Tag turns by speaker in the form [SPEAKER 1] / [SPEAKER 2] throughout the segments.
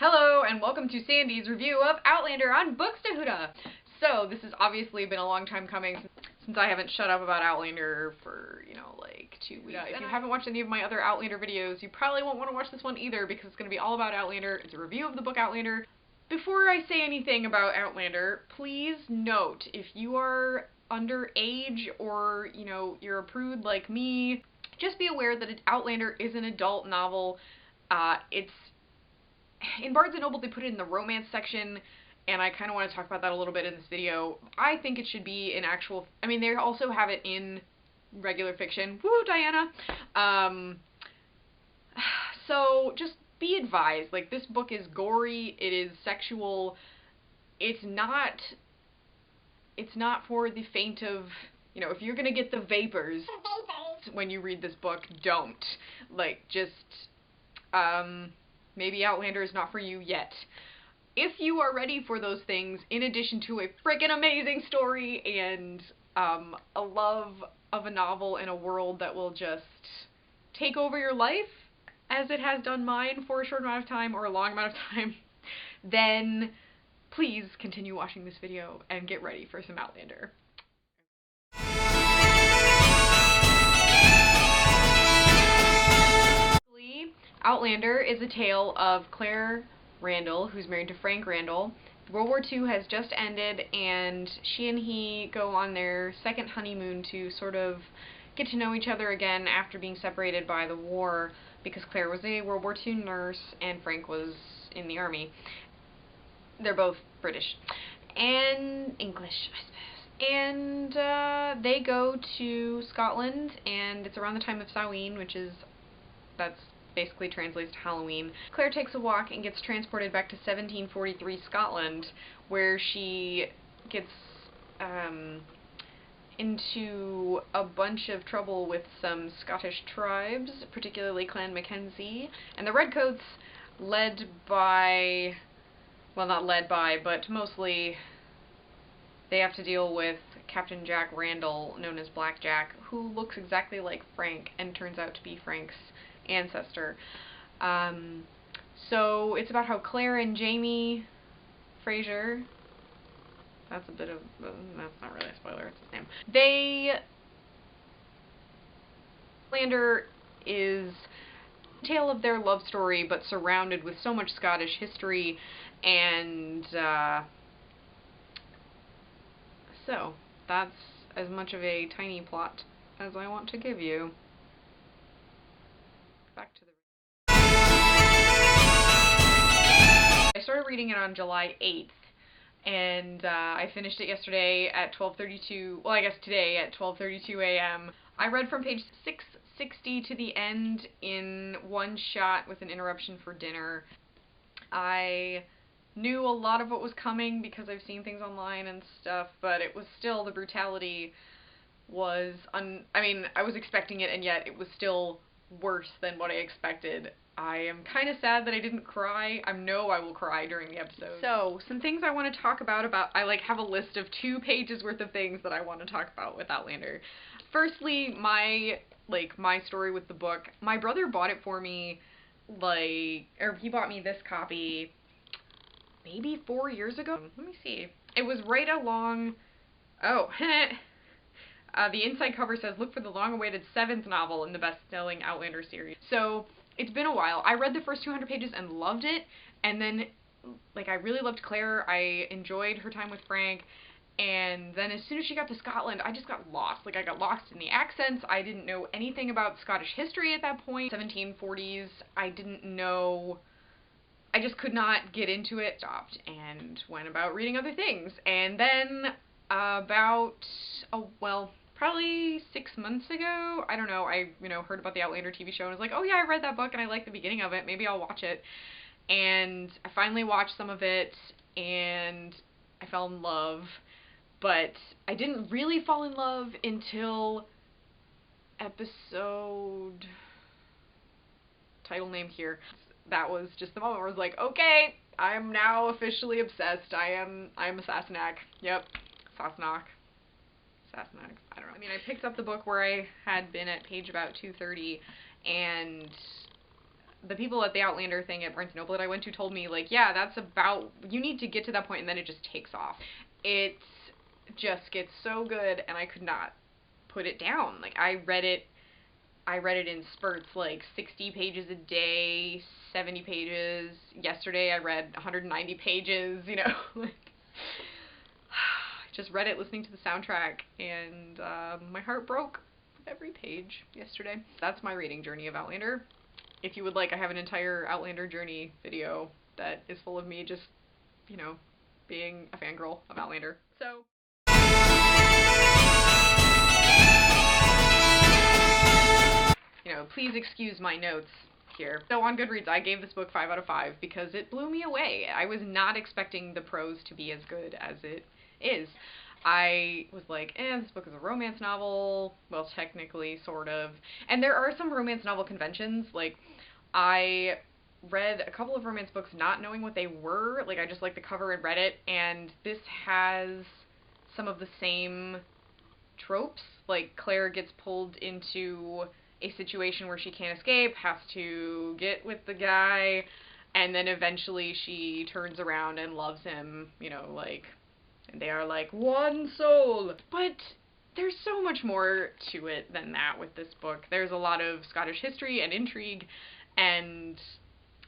[SPEAKER 1] Hello and welcome to Sandy's review of Outlander on Bookstahuda. So this has obviously been a long time coming since I haven't shut up about Outlander for, like 2 weeks. If you haven't watched any of my other Outlander videos, you probably won't want to watch this one either because it's going to be all about Outlander. It's a review of the book Outlander. Before I say anything about Outlander, please note if you are underage or, you're a prude like me, just be aware that Outlander is an adult novel. It's in Barnes & Noble, they put it in the romance section, and I kind of want to talk about that a little bit in this video. I think it should be in actual... I mean, they also have it in regular fiction. Woo, Diana! So, just be advised. Like, this book is gory, it is sexual. It's not for the faint of... if you're gonna get the vapors when you read this book, don't. Like, just... maybe Outlander is not for you yet. If you are ready for those things, in addition to a freaking amazing story and a love of a novel in a world that will just take over your life, as it has done mine for a short amount of time or a long amount of time, then please continue watching this video and get ready for some Outlander. Outlander is a tale of Claire Randall, who's married to Frank Randall. World War II has just ended, and she and he go on their second honeymoon to sort of get to know each other again after being separated by the war, because Claire was a World War II nurse and Frank was in the army. They're both British. And English, I suppose. And they go to Scotland, and it's around the time of Samhain, that's basically translates to Halloween. Claire takes a walk and gets transported back to 1743 Scotland, where she gets into a bunch of trouble with some Scottish tribes, particularly Clan Mackenzie, and the Redcoats, led by, well, not led by, but mostly they have to deal with Captain Jack Randall, known as Black Jack, who looks exactly like Frank and turns out to be Frank's ancestor. So it's about how Claire and Jamie Fraser, that's not really a spoiler, it's his name. Outlander is a tale of their love story, but surrounded with so much Scottish history, and so that's as much of a tiny plot as I want to give you. Back to the... I started reading it on July 8th, and I finished it yesterday at 12:32, well, I guess today at 12:32 a.m. I read from page 660 to the end in one shot with an interruption for dinner. I knew a lot of what was coming because I've seen things online and stuff, but it was still, the brutality was, I mean, I was expecting it, and yet it was still worse than what I expected. I am kind of sad that I didn't cry. I know I will cry during the episode. So, some things I want to talk about, I have a list of 2 pages worth of things that I want to talk about with Outlander. Firstly, my story with the book. My brother bought it for me, or he bought me this copy maybe 4 years ago. Let me see. It was right along, the inside cover says, look for the long-awaited 7th novel in the best-selling Outlander series. So, it's been a while. I read the first 200 pages and loved it, and then, I really loved Claire. I enjoyed her time with Frank, and then as soon as she got to Scotland, I just got lost. I got lost in the accents. I didn't know anything about Scottish history at that point. 1740s, I didn't know... I just could not get into it. Stopped and went about reading other things. And then, probably 6 months ago, I don't know, I, heard about the Outlander TV show and was like, oh yeah, I read that book and I liked the beginning of it, maybe I'll watch it. And I finally watched some of it, and I fell in love, but I didn't really fall in love until episode... title name here. That was just the moment where I was like, okay, I am now officially obsessed. I am Sassenach. Yep, Sassenach. I don't know. I mean, I picked up the book where I had been at page about 230, and the people at the Outlander thing at Barnes & Noble that I went to told me, like, yeah, that's about, you need to get to that point and then it just takes off. It just gets so good, and I could not put it down. Like, I read it in spurts, like 60 pages a day, 70 pages. Yesterday I read 190 pages, you know, like, I just read it listening to the soundtrack, and my heart broke with every page yesterday. That's my reading journey of Outlander. If you would like, I have an entire Outlander journey video that is full of me just, you know, being a fangirl of Outlander. So, you know, please excuse my notes here. So on Goodreads, I gave this book 5 out of 5 because it blew me away. I was not expecting the prose to be as good as it is. I was like, this book is a romance novel. Well, technically, sort of. And there are some romance novel conventions. Like, I read a couple of romance books not knowing what they were. Like, I just liked the cover and read it. And this has some of the same tropes. Like, Claire gets pulled into a situation where she can't escape, has to get with the guy, and then eventually she turns around and loves him, you know, like, and they are like one soul. But there's so much more to it than that with this book. There's a lot of Scottish history and intrigue, and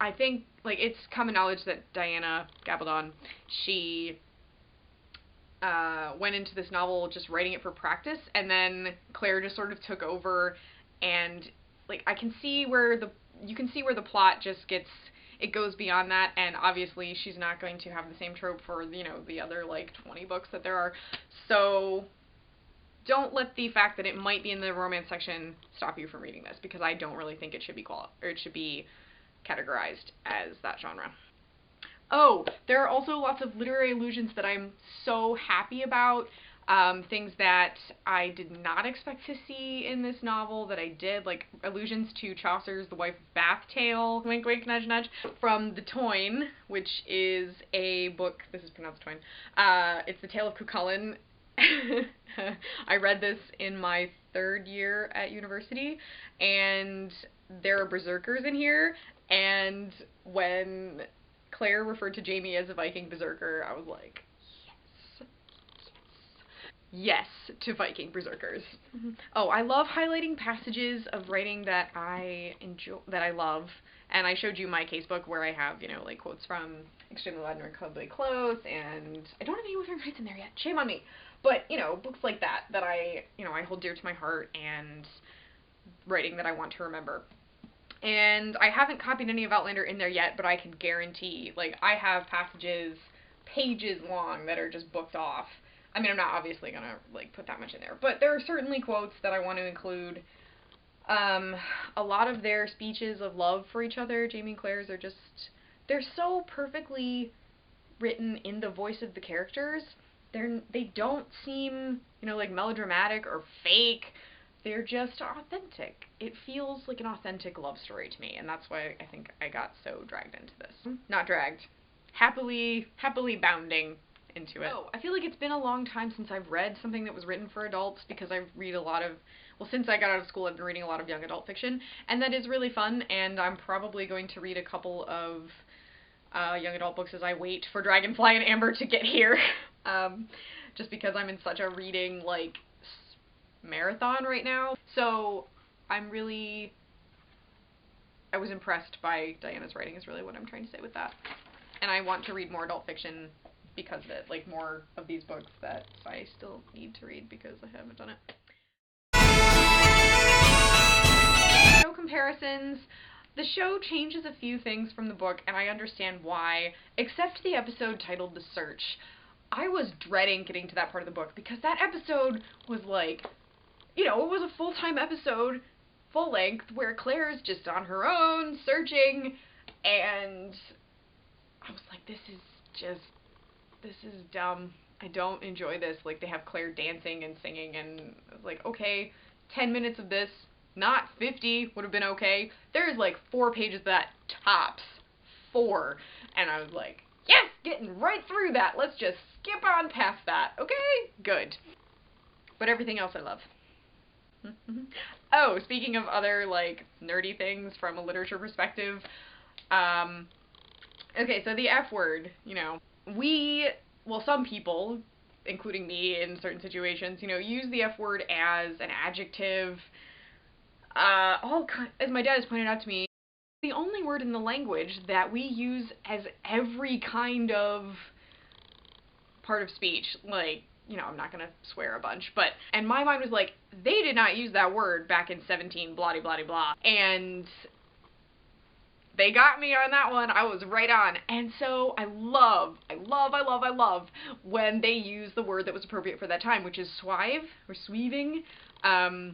[SPEAKER 1] I think, like, it's common knowledge that Diana Gabaldon, she went into this novel just writing it for practice, and then Claire just sort of took over. And, like, you can see where the plot just gets, it goes beyond that, and obviously she's not going to have the same trope for, you know, the other, like, 20 books that there are. So don't let the fact that it might be in the romance section stop you from reading this, because I don't really think it should be categorized as that genre. Oh, there are also lots of literary allusions that I'm so happy about. Things that I did not expect to see in this novel that I did, like allusions to Chaucer's The Wife of Bath Tale, wink wink nudge nudge, from The Toyne, which is a book, this is pronounced Toyne, it's The Tale of Cuchulainn. I read this in my 3rd year at university, and there are berserkers in here, and when Claire referred to Jamie as a Viking berserker, I was like, yes to Viking berserkers. Oh, I love highlighting passages of writing that I enjoy, that I love, and I showed you my casebook where I have, you know, like, quotes from Extremely Loud and Incredibly Close, and I don't have any Wuthering Heights in there yet, shame on me, but, you know, books like that I, you know, I hold dear to my heart, and writing that I want to remember. And I haven't copied any of Outlander in there yet, but I can guarantee, like, I have passages pages long that are just booked off. I mean, I'm not obviously gonna, like, put that much in there, but there are certainly quotes that I want to include. A lot of their speeches of love for each other, Jamie and Claire's, are just, they're so perfectly written in the voice of the characters. They don't seem, you know, like, melodramatic or fake. They're just authentic. It feels like an authentic love story to me, and that's why I think I got so dragged into this. Not dragged. Happily bounding into it. Oh, I feel like it's been a long time since I've read something that was written for adults, because I read a lot of, well, since I got out of school, I've been reading a lot of young adult fiction, and that is really fun, and I'm probably going to read a couple of young adult books as I wait for Dragonfly and Amber to get here, just because I'm in such a reading, like, marathon right now. So I was impressed by Diana's writing is really what I'm trying to say with that. And I want to read more adult fiction because of it, like more of these books that I still need to read because I haven't done it. No comparisons. The show changes a few things from the book, and I understand why, except the episode titled The Search. I was dreading getting to that part of the book because that episode was like, you know, it was a full-time episode, full length, where Claire's just on her own, searching, and I was like, this is dumb. I don't enjoy this. Like, they have Claire dancing and singing, and I was like, okay, 10 minutes of this, not 50, would have been okay. There's like 4 pages of that, tops. 4. And I was like, yes, getting right through that. Let's just skip on past that. Okay, good. But everything else I love. Oh, speaking of other, like, nerdy things from a literature perspective, okay, so the F word, you know, well, some people, including me in certain situations, you know, use the F word as an adjective, as my dad has pointed out to me, the only word in the language that we use as every kind of part of speech, like, you know, I'm not gonna swear a bunch, but, and my mind was like, they did not use that word back in 17 blah blah blah blah, and they got me on that one. I was right on. And so I love when they use the word that was appropriate for that time, which is swive, or sweeving. I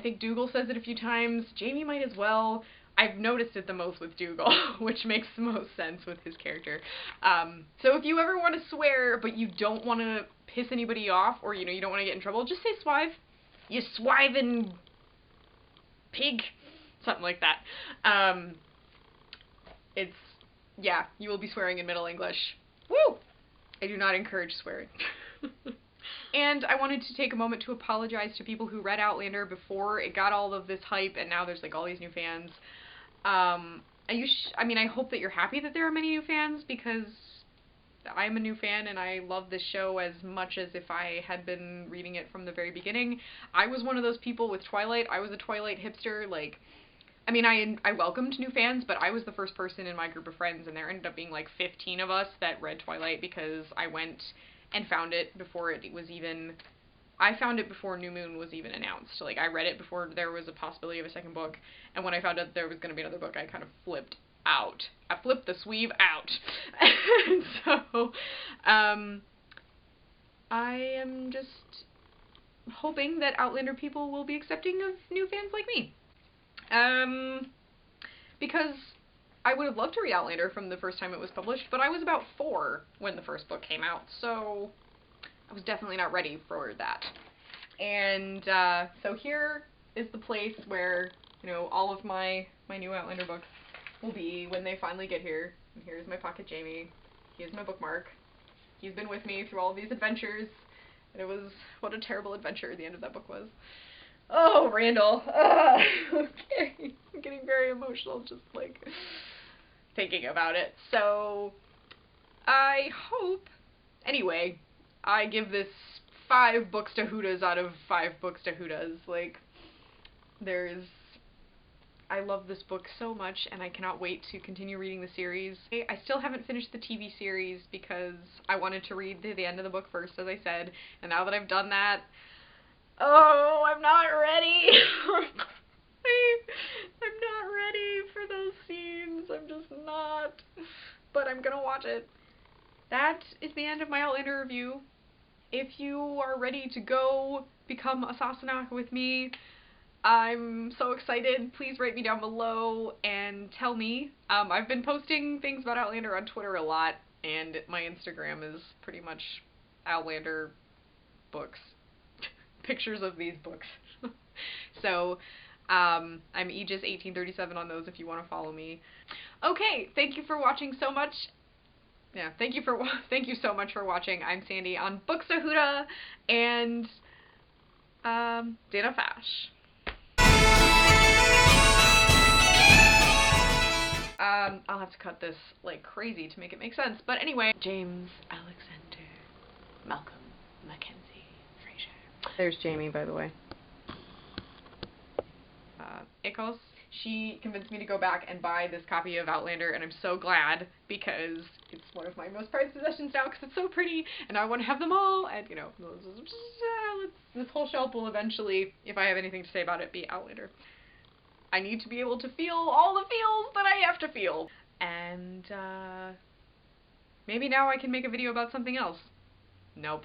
[SPEAKER 1] think Dougal says it a few times. Jamie might as well. I've noticed it the most with Dougal, which makes the most sense with his character. So if you ever want to swear, but you don't want to piss anybody off, or, you know, you don't want to get in trouble, just say swive. You swiving pig. Something like that. Yeah, you will be swearing in Middle English. Woo! I do not encourage swearing. And I wanted to take a moment to apologize to people who read Outlander before it got all of this hype, and now there's, like, all these new fans. I mean, I hope that you're happy that there are many new fans, because I'm a new fan and I love this show as much as if I had been reading it from the very beginning. I was one of those people with Twilight. I was a Twilight hipster, like, I mean, I welcomed new fans, but I was the first person in my group of friends, and there ended up being like 15 of us that read Twilight because I went and found it before it was even, I found it before New Moon was even announced. Like, I read it before there was a possibility of a second book, and when I found out there was going to be another book, I kind of flipped out. I flipped the sweeve out. And so, I am just hoping that Outlander people will be accepting of new fans like me. Because I would have loved to read Outlander from the first time it was published, but I was about 4 when the first book came out, so I was definitely not ready for that. And, so here is the place where, you know, all of my new Outlander books will be when they finally get here. And here's my Pocket Jamie. Here's my bookmark. He's been with me through all of these adventures, and it was, what a terrible adventure the end of that book was. Oh, Randall. Okay. I'm getting very emotional just, like, thinking about it. So, I hope, anyway, I give this 5 books to Hudas out of 5 books to Hudas. Like, I love this book so much, and I cannot wait to continue reading the series. I still haven't finished the TV series because I wanted to read to the end of the book first, as I said, and now that I've done that, oh, I'm not ready. I'm not ready for those scenes. I'm just not. But I'm gonna watch it. That is the end of my Outlander review. If you are ready to go become a Sassenach with me, I'm so excited. Please write me down below and tell me. I've been posting things about Outlander on Twitter a lot, and my Instagram is pretty much Outlander books. Pictures of these books. So, I'm Aegis1837 on those if you want to follow me. Okay, thank you for watching so much. Yeah, thank you so much for watching. I'm Sandy on Books to Huda and Dana Fash. I'll have to cut this like crazy to make it make sense. But anyway, James Alexander Malcolm Mackenzie Fraser. There's Jamie, by the way. Ikos. She convinced me to go back and buy this copy of Outlander, and I'm so glad because it's one of my most prized possessions now because it's so pretty, and I want to have them all, and, you know, this whole shelf will eventually, if I have anything to say about it, be Outlander. I need to be able to feel all the feels that I have to feel, and, maybe now I can make a video about something else. Nope.